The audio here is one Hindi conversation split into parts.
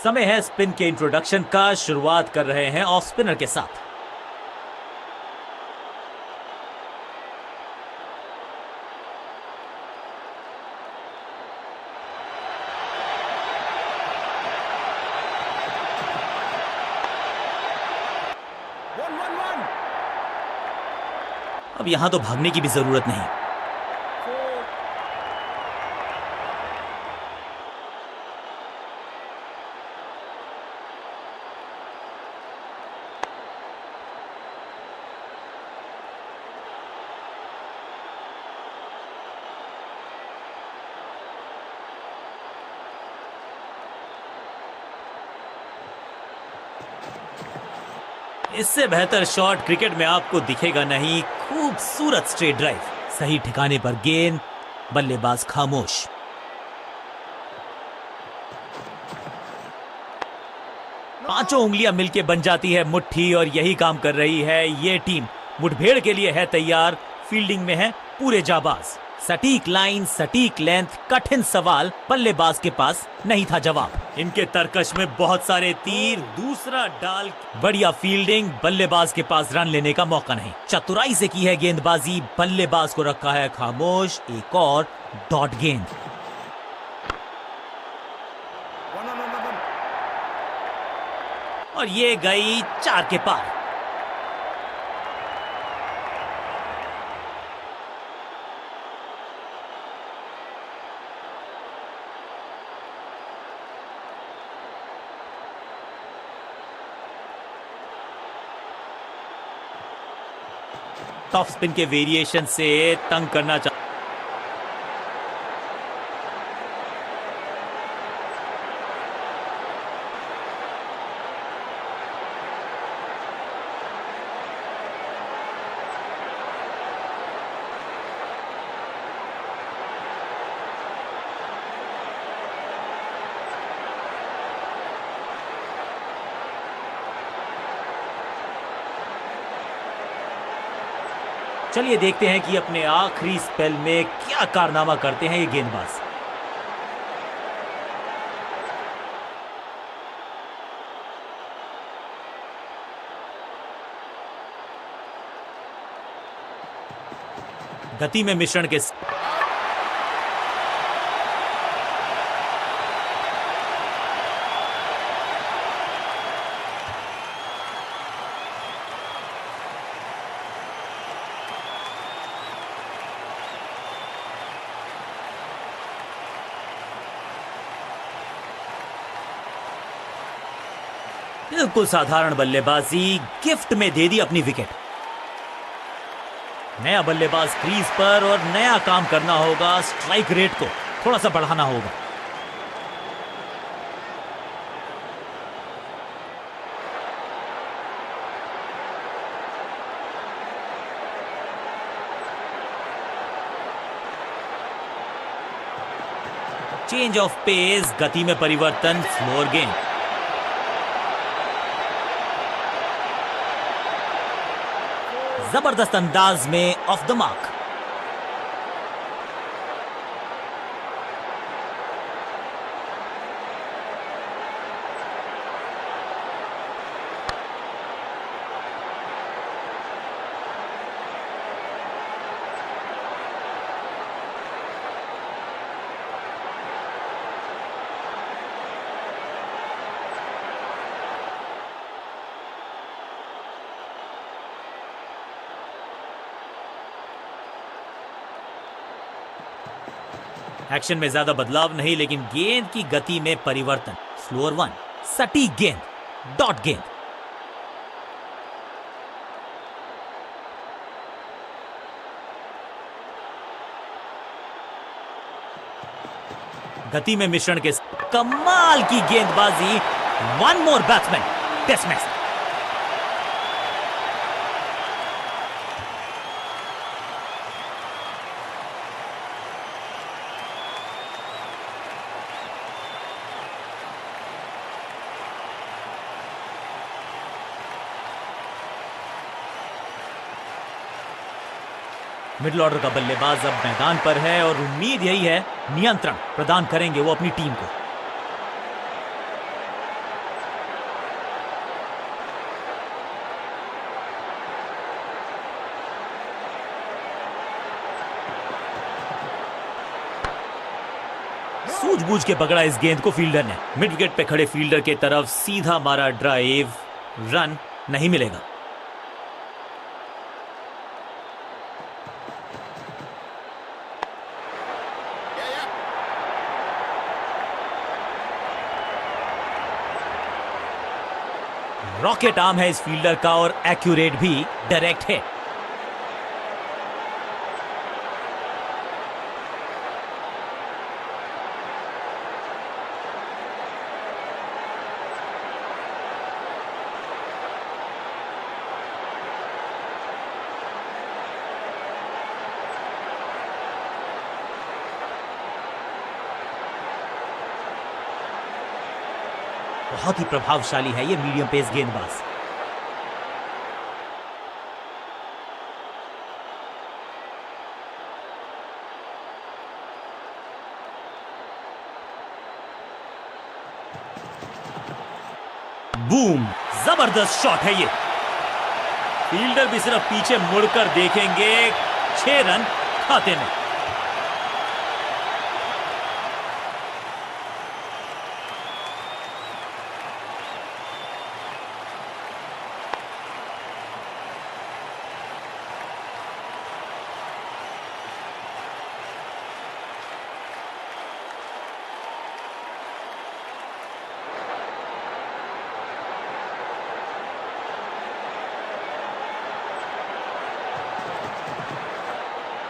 समय है स्पिन के इंट्रोडक्शन का। शुरुआत कर रहे हैं ऑफ स्पिनर के साथ। अब यहां तो भागने की भी जरूरत नहीं। इससे बेहतर शॉट क्रिकेट में आपको दिखेगा नहीं। खूबसूरत स्ट्रेट ड्राइव, सही ठिकाने पर गेंद, बल्लेबाज खामोश। पांचों उंगलियां मिलके बन जाती है मुट्ठी और यही काम कर रही है ये टीम। मुठभेड़ के लिए है तैयार, फील्डिंग में है पूरे जाबाज। सटीक लाइन, सटीक लेंथ, कठिन सवाल, बल्लेबाज के पास नहीं था जवाब। इनके तरकश में बहुत सारे तीर, दूसरा डाल, बढ़िया फील्डिंग, बल्लेबाज के पास रन लेने का मौका नहीं। चतुराई से की है गेंदबाजी, बल्लेबाज को रखा है खामोश। एक और डॉट गेंद। और ये गई 4 के पार। टॉप स्पिन के वेरिएशन से तंग करना चाहता। चलिए देखते हैं कि अपने आखिरी स्पेल में क्या कारनामा करते हैं ये गेंदबाज। गति में मिश्रण के बिल्कुल साधारण बल्लेबाजी, गिफ्ट में दे दी अपनी विकेट। नया बल्लेबाज क्रीज पर और नया काम करना होगा। स्ट्राइक रेट को थोड़ा सा बढ़ाना होगा। चेंज ऑफ पेस, गति में परिवर्तन, स्लोअर गेंद। जबरदस्त अंदाज में ऑफ द मार्क। एक्शन में ज्यादा बदलाव नहीं, लेकिन गेंद की गति में परिवर्तन। स्लोअर 1, सटीक गेंद, डॉट गेंद। गति में मिश्रण के कमाल की गेंदबाजी। 1 मोर बैट्समैन डिसमिस। मिडिल ऑर्डर का बल्लेबाज अब मैदान पर है और उम्मीद यही है नियंत्रण प्रदान करेंगे वो अपनी टीम को। सूझबूझ के पकड़ा इस गेंद को फील्डर ने। मिड विकेट पे खड़े फील्डर के तरफ सीधा मारा ड्राइव, रन नहीं मिलेगा। रॉकेट आर्म है इस फील्डर का और एक्यूरेट भी, डायरेक्ट है। बहुत ही प्रभावशाली है ये मीडियम पेस गेंदबाज। बूम, जबरदस्त शॉट है ये। फील्डर भी सिर्फ पीछे मुड़कर देखेंगे, 6 रन खाते में।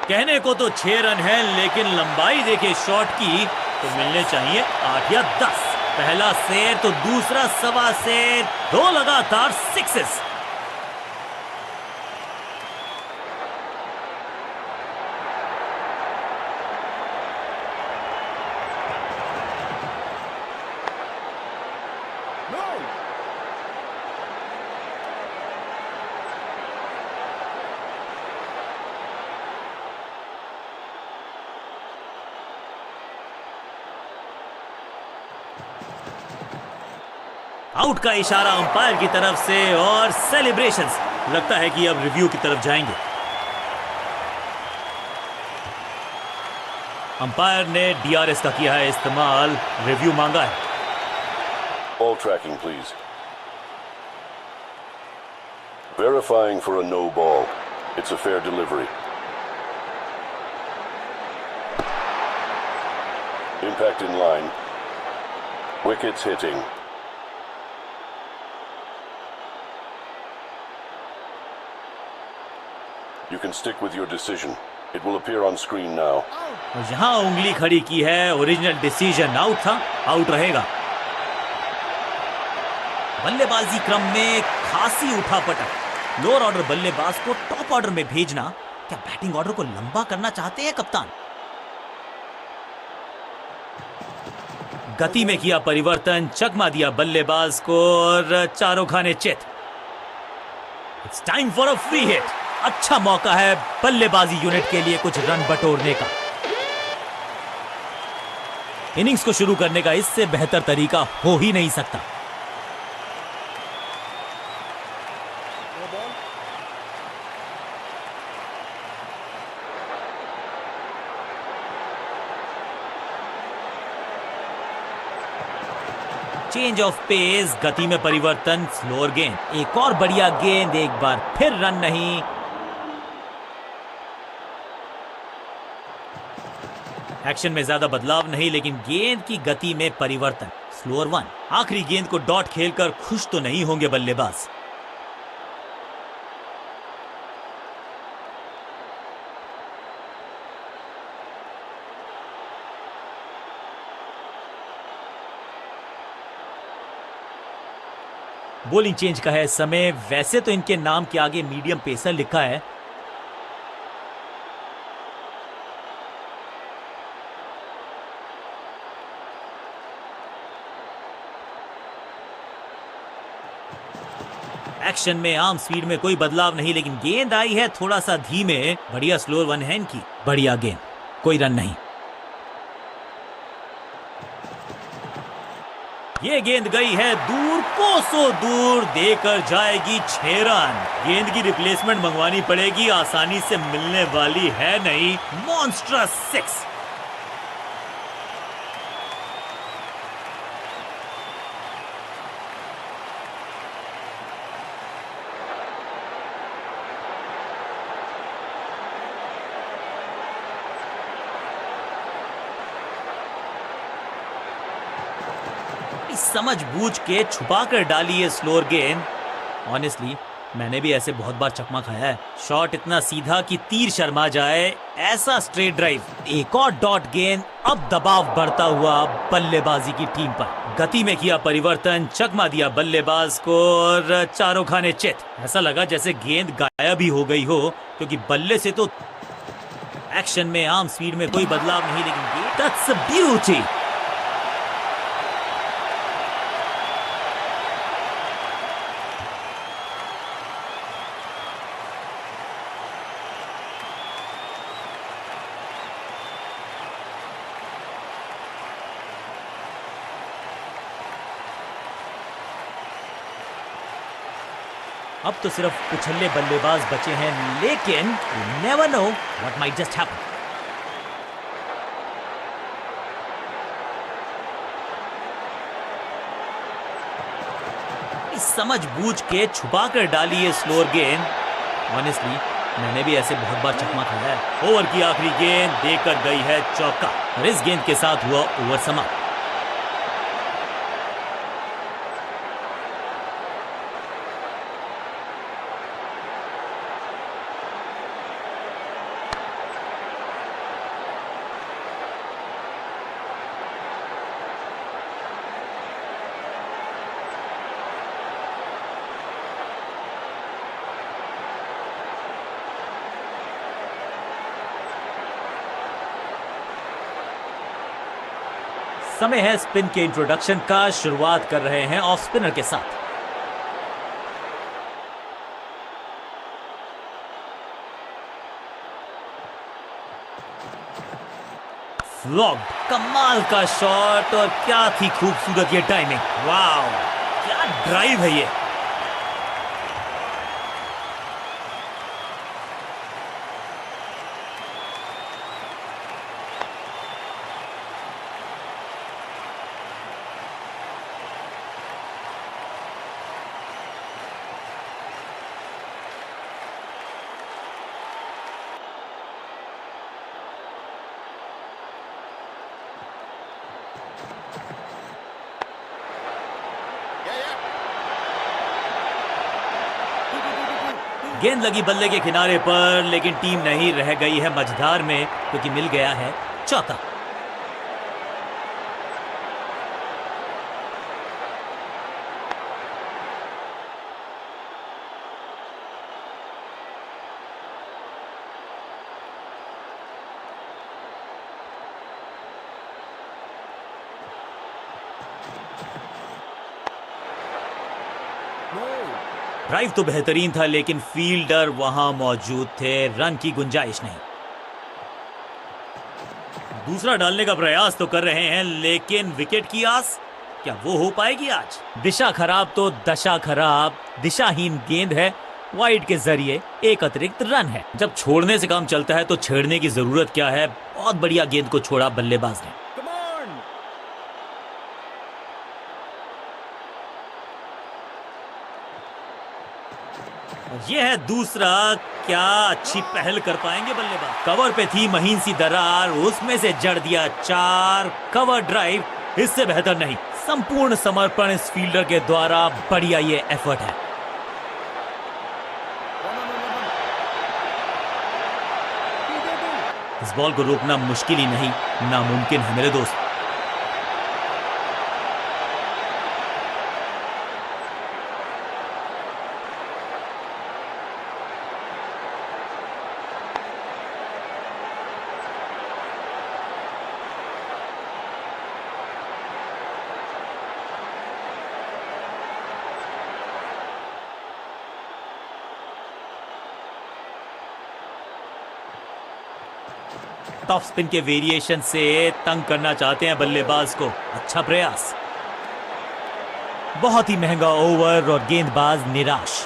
कहने को तो 6 रन है, लेकिन लंबाई देखे शॉट की तो मिलने चाहिए 8 या 10। पहला शेर तो दूसरा सवा शेर, 2 लगातार सिक्सेस। आउट का इशारा अंपायर की तरफ से और सेलिब्रेशंस। लगता है कि अब रिव्यू की तरफ जाएंगे। अंपायर ने डीआरएस का किया है इस्तेमाल, रिव्यू मांगा है। Ball tracking, please. Verifying for a no ball. It's a fair delivery. Impact in line. Wickets hitting. You can stick with your decision. It will appear on screen now. और यहां उंगली खड़ी की है, ओरिजिनल डिसीजन आउट था, आउट रहेगा। बल्लेबाजी क्रम में खासी उठापटक। लोअर ऑर्डर बल्लेबाज को टॉप ऑर्डर में भेजना, क्या बैटिंग ऑर्डर को लंबा करना चाहते हैं कप्तान? गति में किया परिवर्तन, चकमा दिया बल्लेबाज को और चारों खाने चित। It's time for a free hit. अच्छा मौका है बल्लेबाजी यूनिट के लिए कुछ रन बटोरने का। इनिंग्स को शुरू करने का इससे बेहतर तरीका हो ही नहीं सकता। चेंज ऑफ पेस, गति में परिवर्तन, स्लोअर गेंद। एक और बढ़िया गेंद, एक बार फिर रन नहीं। एक्शन में ज्यादा बदलाव नहीं, लेकिन गेंद की गति में परिवर्तन। स्लोअर 1। आखिरी गेंद को डॉट खेलकर खुश तो नहीं होंगे बल्लेबाज। बॉलिंग चेंज का है समय। वैसे तो इनके नाम के आगे मीडियम पेसर लिखा है, एक्शन में आर्म स्पीड में कोई बदलाव नहीं, लेकिन गेंद आई है थोड़ा सा धीमे। बढ़िया स्लोअर 1 हैंड की, बढ़िया गेंद, कोई रन नहीं। ये गेंद गई है दूर, कोसों दूर, देकर जाएगी 6 रन। गेंद की रिप्लेसमेंट मंगवानी पड़ेगी, आसानी से मिलने वाली है नहीं। मॉन्स्ट्रस 6। समझबूझ के छुपा कर डाली है स्लोअर गेंद। ऑनेस्टली मैंने भी ऐसे बहुत बार चकमा खाया है। शॉट इतना सीधा कि तीर शर्मा जाए, ऐसा स्ट्रेट ड्राइव। एक और डॉट गेंद। अब दबाव बढ़ता हुआ बल्लेबाजी की टीम पर। गति में किया परिवर्तन, चकमा दिया बल्लेबाज को और चारों खाने चित। ऐसा लगा जैसे गेंद गायब ही हो गई हो, क्योंकि बल्ले से तो एक्शन में आम स्पीड में कोई बदलाव नहीं, लेकिन दैट्स अ ब्यूटी। अब तो सिर्फ उछल्ले बल्लेबाज बचे हैं, लेकिन you never know what might just happen. समझबूझ के छुपा कर डाली है स्लोअर गेंद। ऑनेस्टली मैंने भी ऐसे बहुत बार चकमा खाया है। ओवर की आखिरी गेंद देकर गई है चौका और इस गेंद के साथ हुआ ओवर समाप्त। समय है स्पिन के इंट्रोडक्शन का। शुरुआत कर रहे हैं ऑफ स्पिनर के साथ। फ्लॉग्ड, कमाल का शॉट और क्या थी खूबसूरत ये टाइमिंग। वाओ, क्या ड्राइव है ये। गेंद लगी बल्ले के किनारे पर, लेकिन टीम नहीं रह गई है मझधार में, क्योंकि मिल गया है चौका। ड्राइव तो बेहतरीन था, लेकिन फील्डर वहां मौजूद थे, रन की गुंजाइश नहीं। दूसरा डालने का प्रयास तो कर रहे हैं, लेकिन विकेट की आस, क्या वो हो पाएगी आज? दिशा खराब तो दशा खराब। दिशाहीन गेंद है, वाइड के जरिए एक अतिरिक्त रन है। जब छोड़ने से काम चलता है तो छेड़ने की जरूरत क्या है। बहुत बढ़िया गेंद को छोड़ा बल्लेबाज ने। ये है दूसरा। क्या अच्छी पहल कर पाएंगे बल्लेबाज। कवर पे थी महीन सी दरार, उसमें से जड़ दिया 4। कवर ड्राइव इससे बेहतर नहीं। संपूर्ण समर्पण इस फील्डर के द्वारा। बढ़िया ये एफर्ट है। इस बॉल को रोकना मुश्किल ही नहीं, नामुमकिन है मेरे दोस्त। टॉप स्पिन के वेरिएशन से तंग करना चाहते हैं बल्लेबाज को। अच्छा प्रयास। बहुत ही महंगा ओवर और गेंदबाज निराश।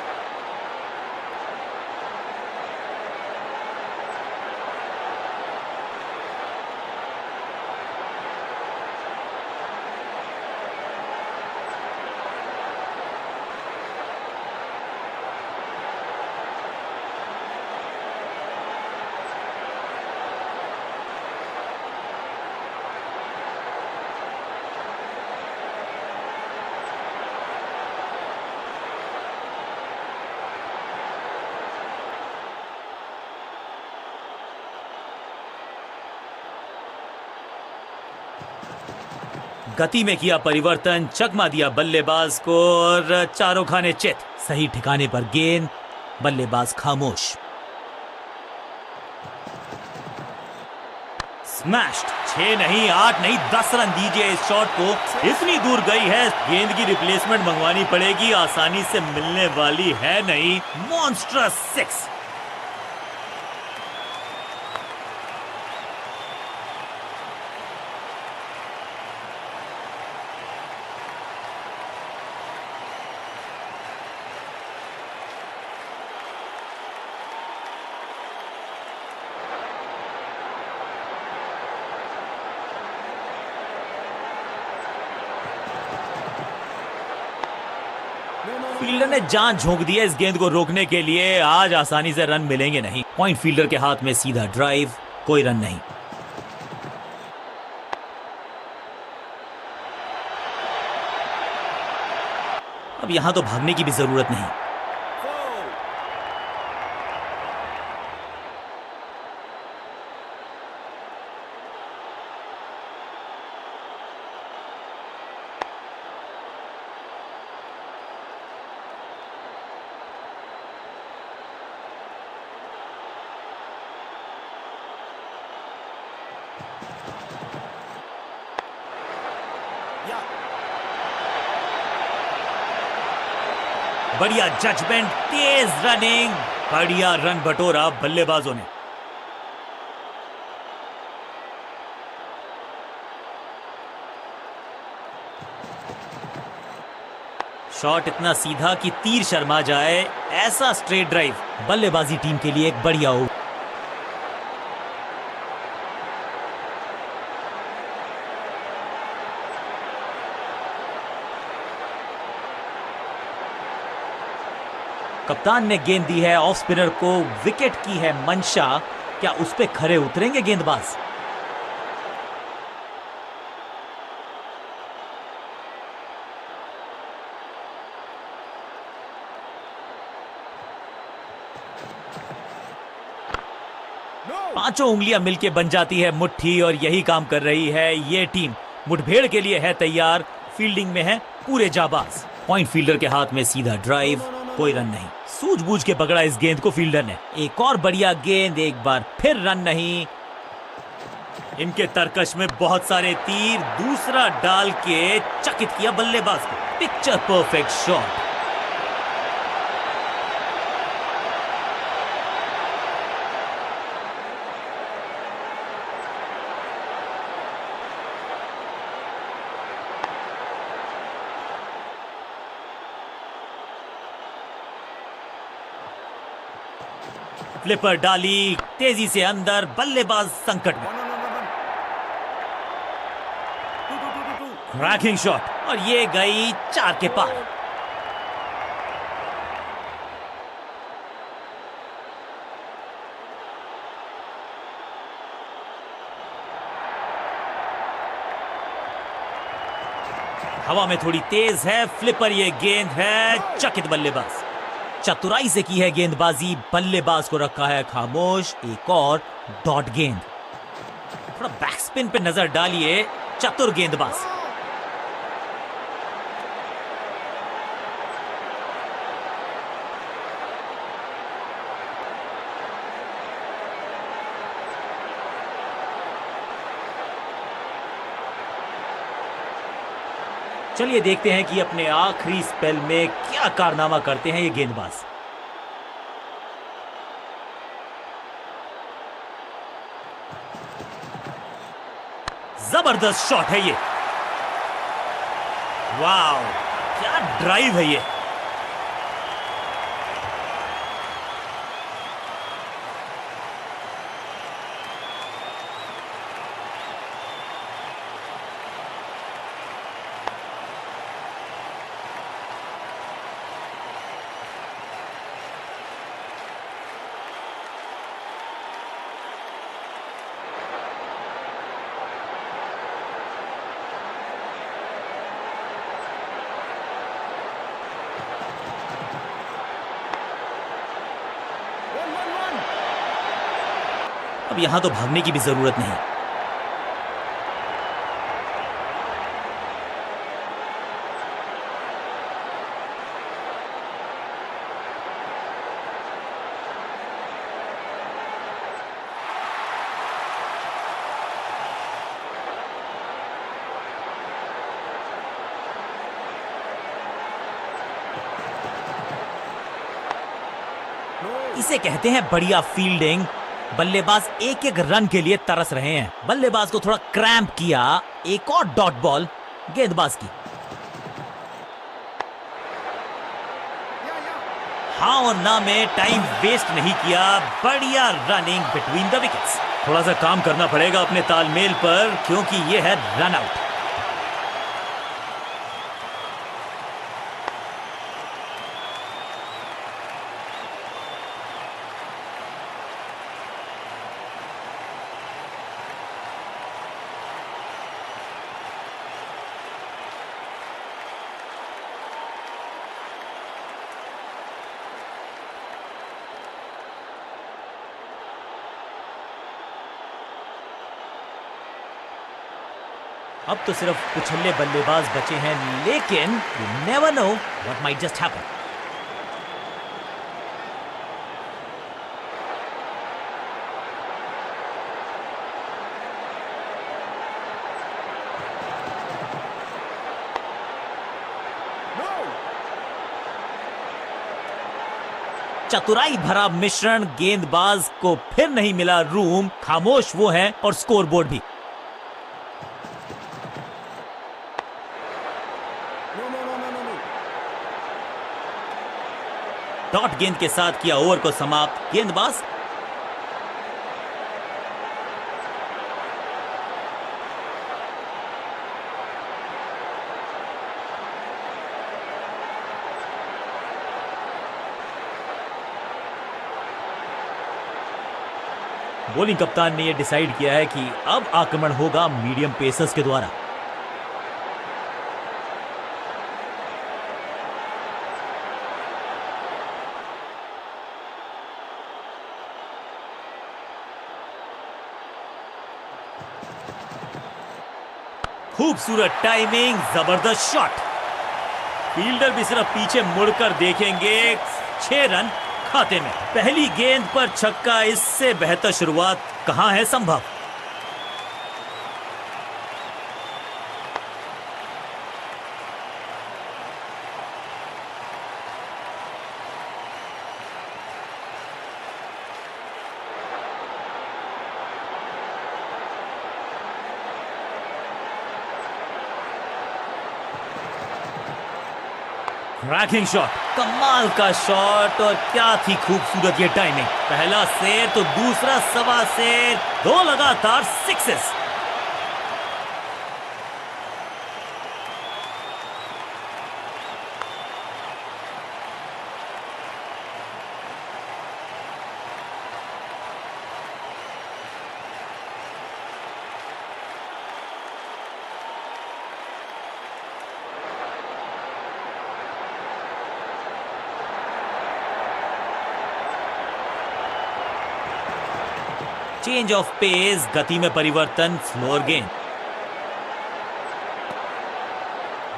गति में किया परिवर्तन, चकमा दिया बल्लेबाज को और चारों खाने चित। सही ठिकाने पर गेंद, बल्लेबाज खामोश। स्मैश्ड। 6 नहीं, 8 नहीं, 10 रन दीजिए इस शॉट को। इतनी दूर गई है, गेंद की रिप्लेसमेंट मंगवानी पड़ेगी, आसानी से मिलने वाली है नहीं। मॉन्स्ट्रस 6। फील्डर ने जान झोंक दी है इस गेंद को रोकने के लिए। आज आसानी से रन मिलेंगे नहीं। पॉइंट फील्डर के हाथ में सीधा ड्राइव, कोई रन नहीं। अब यहां तो भागने की भी जरूरत नहीं। बढ़िया जजमेंट, तेज रनिंग, बढ़िया रन बटोरा बल्लेबाजों ने। शॉट इतना सीधा कि तीर शर्मा जाए, ऐसा स्ट्रेट ड्राइव बल्लेबाजी टीम के लिए एक बढ़िया ओवर। कप्तान ने गेंद दी है ऑफ स्पिनर को, विकेट की है मंशा। क्या उस पे खरे उतरेंगे गेंदबाज? पांचों उंगलियां मिलके बन जाती है मुट्ठी और यही काम कर रही है ये टीम। मुठभेड़ के लिए है तैयार, फील्डिंग में है पूरे जाबाज। पॉइंट फील्डर के हाथ में सीधा ड्राइव, कोई रन नहीं। सूझबूझ के पकड़ा इस गेंद को फील्डर ने। एक और बढ़िया गेंद, एक बार फिर रन नहीं। इनके तरकश में बहुत सारे तीर, दूसरा डाल के चकित किया बल्लेबाज को। Picture perfect shot. फ्लिपर डाली, तेजी से अंदर, बल्लेबाज संकट में। क्रैकिंग शॉट और ये गई 4 के पार। हवा में थोड़ी तेज है, फ्लिपर ये गेंद है, चकित बल्लेबाज। चतुराई से की है गेंदबाजी, बल्लेबाज को रखा है खामोश। एक और डॉट गेंद। थोड़ा बैक स्पिन पे नजर डालिए, चतुर गेंदबाज। चलिए देखते हैं कि अपने आखिरी स्पेल में क्या कारनामा करते हैं ये गेंदबाज। जबरदस्त शॉट है ये। वाव, क्या ड्राइव है ये। अब यहां तो भागने की भी जरूरत नहीं। इसे कहते हैं बढ़िया फील्डिंग। बल्लेबाज एक एक रन के लिए तरस रहे हैं। बल्लेबाज को थोड़ा क्रैम्प किया। एक और डॉट बॉल गेंदबाज की। हाँ और ना में टाइम वेस्ट नहीं किया। बढ़िया रनिंग बिटवीन द विकेट्स। थोड़ा सा काम करना पड़ेगा अपने तालमेल पर, क्योंकि यह है रन आउट। अब तो सिर्फ उछल्ले बल्लेबाज बचे हैं, लेकिन you never know what might just happen. चतुराई भरा मिश्रण। गेंदबाज को फिर नहीं मिला रूम। खामोश वो है और स्कोरबोर्ड भी। डॉट गेंद के साथ किया ओवर को समाप्त। गेंदबाज बॉलिंग कप्तान ने यह डिसाइड किया है कि अब आक्रमण होगा मीडियम पेसर्स के द्वारा। खूबसूरत टाइमिंग, जबरदस्त शॉट। फील्डर भी सिर्फ पीछे मुड़कर देखेंगे। 6 रन खाते में। पहली गेंद पर छक्का। इससे बेहतर शुरुआत कहां है संभव। क्रैकिंग शॉट, कमाल का शॉट। और क्या थी खूबसूरत ये टाइमिंग। पहला शेर तो दूसरा सवा शेर। 2 लगातार सिक्सेस। चेंज ऑफ पेस, गति में परिवर्तन, स्लोअर गेंद।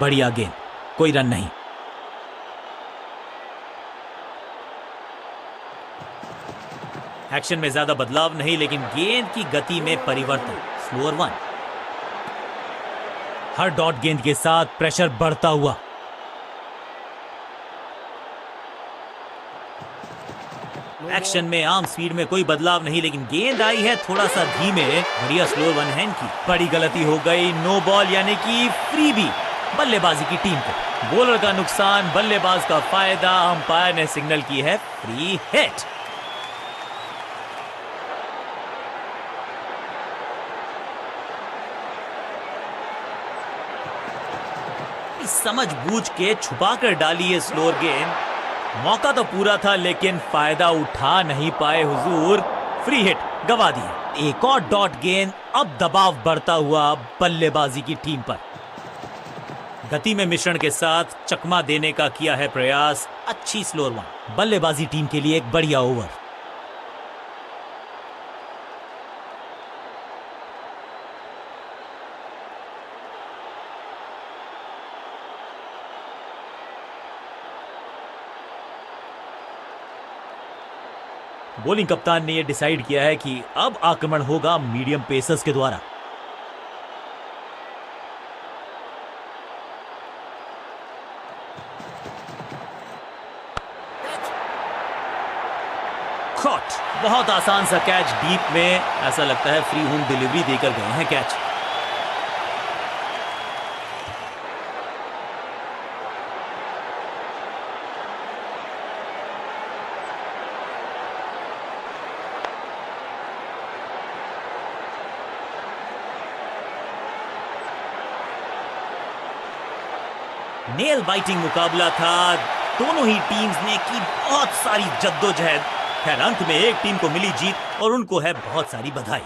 बढ़िया गेंद, कोई रन नहीं। एक्शन में ज्यादा बदलाव नहीं, लेकिन गेंद की गति में परिवर्तन, स्लोअर 1। हर डॉट गेंद के साथ प्रेशर बढ़ता हुआ। एक्शन में आर्म स्पीड में कोई बदलाव नहीं, लेकिन गेंद आई है थोड़ा सा धीमे। बढ़िया स्लो 1 हैंड की। बड़ी गलती हो गई। नो बॉल यानी कि फ्रीबी बल्लेबाजी की टीम को। बॉलर का नुकसान, बल्लेबाज का फायदा। अंपायर ने सिग्नल की है फ्री हिट। समझबूझ के छुपा कर डाली है स्लोअर गेंद। मौका तो पूरा था, लेकिन फायदा उठा नहीं पाए हुजूर। फ्री हिट गवा दी। एक और डॉट गेंद। अब दबाव बढ़ता हुआ बल्लेबाजी की टीम पर। गति में मिश्रण के साथ चकमा देने का किया है प्रयास। अच्छी स्लोअर 1। बल्लेबाजी टीम के लिए एक बढ़िया ओवर। बॉलिंग कप्तान ने यह डिसाइड किया है कि अब आक्रमण होगा मीडियम पेसर्स के द्वारा। कॉट, बहुत आसान सा कैच डीप में, ऐसा लगता है फ्री होम डिलीवरी देकर गए हैं कैच। नेल बाइटिंग मुकाबला था, दोनों ही टीम्स ने की बहुत सारी जद्दोजहद। खैर अंत में एक टीम को मिली जीत और उनको है बहुत सारी बधाई।